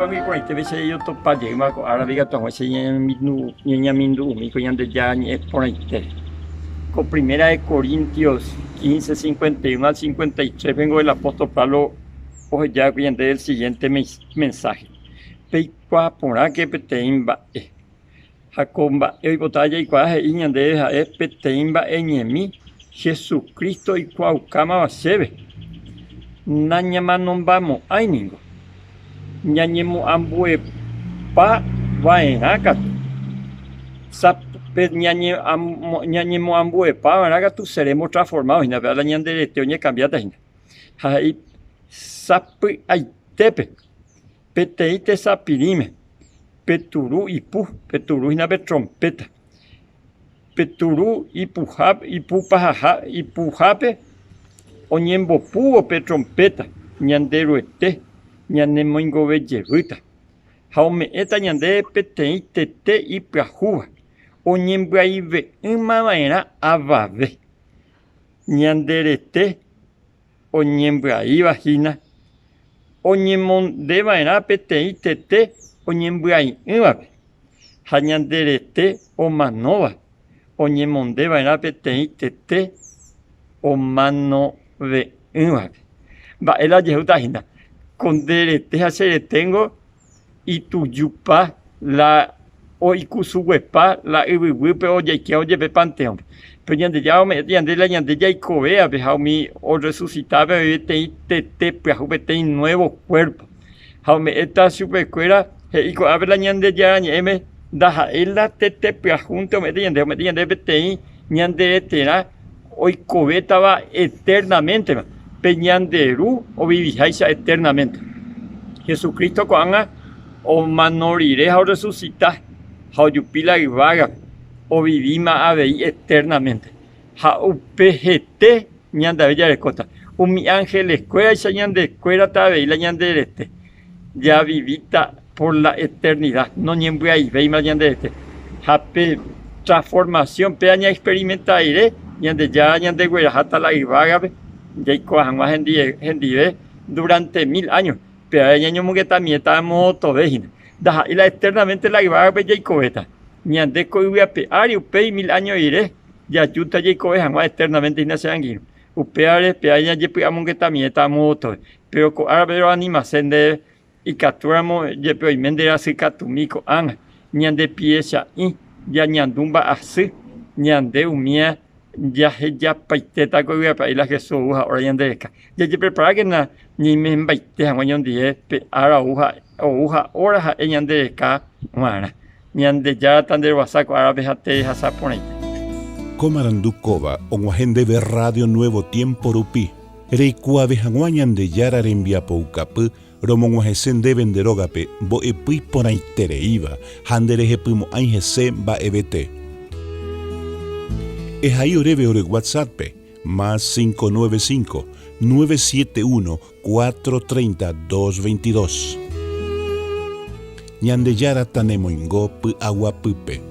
mi por ahí te ves yo topa llega con árabe to ese niña mindu mi con yande ya por ahí te con primera de Corintios 15, 51 al 53 vengo del apóstol Pablo oye ya yande el siguiente mensaje pe qua por que peteimba Jacomba el botalla y cuaje y yande es peteimba en mí Jesucristo y cuaucama va sebe nañama non vamos ay ningo ñañemo ambue pa vaenakatu sape ñañemo ambue pa vaenakatu seremos transformados hina la ñandereteo ñecambiata hina hay sapi aitepe peteite sapirime peturu ipu peturu hina pe trompeta peturu ipupajaja ipujape oñembopuvo pe trompeta ñanderuete ñanemoingove jevyta ha ome'ẽta ñande peteĩ tete ipyahúva oñembyaive'ỹmava'erã avave ñanderete oñembya'ívahína oñemondeva'erã peteĩ tete oñembyai'ỹvape ha ñanderete omanóva oñemondeva'erã peteĩ tete omanove'ỹvape mba'e la jehútahína konderete ha chereténgo itujupa la oikusuguepa la yvyguýpe ojaike ojepe panteón pero ñande ya ñande la ñande jaikovéape ha umi oresucitápe peteĩ tete pyahu peteĩ nuevo cuerpo ha ome'ẽta chupekuéra he'íko ápe la ñande ya ñe'ẽme ndaha'éi la tete pyahúnte ome'ẽte ñande peteĩ ñanderetérã oikovétava eternamente pe ñanderu oviviháicha eternamente Jesucristo ko'ág̃a omanorire ha oresucita ha ojupi la yvága ovivima avei eternamente ha upe hete ñandave jarekóta umi ángeleskuéra aicha ñandekuérata avei la ñanderete ya vivita por la eternidad noñembyaivéima ñanderete ha pe transformación pe aña experimentaire ñande ya ñandegueraháta la yvágape yaikuaa hag̃ua hendive durante 1000 años pero ñañomongetamieta motovehína ndaha'éi eternamente la yvágape jaikovéta ñande ko yvyape ári upéi 1000 años ire jajúta jaikove hag̃ua eternamente hína che angirũ upévare pe ñajepy'amongetamieta motove pero ko'árape ro'animase ndéve ikatúramo jepe oime nderasykatumi ko'ág̃a ñande piecha'ĩ jañandu mba'asy ñande umíã jahejapaitéta ko yvyrapai la Jesús ha ora ñandereka jajepreparakéna ñaime mbaite hag̃ua ñandie pe ára ouha óra ha'e ñandereka g̃uarã ñandejárata nderovasa ko árape hate hasaporãite. Komarandukóva og̃uahẽ ndéve Radio Nuevo Tiempo rupi reikuaave hag̃ua Ñandejára rembiapokapy romog̃uahẽse ndéve nde rógape mbo'epy porãitereíva ha nderehepymo'ãi hese mba'evete. Ehai oréve ore WhatsApppe más 595 971 430 222. Ñandejára tanemoingo py'aguapýpe.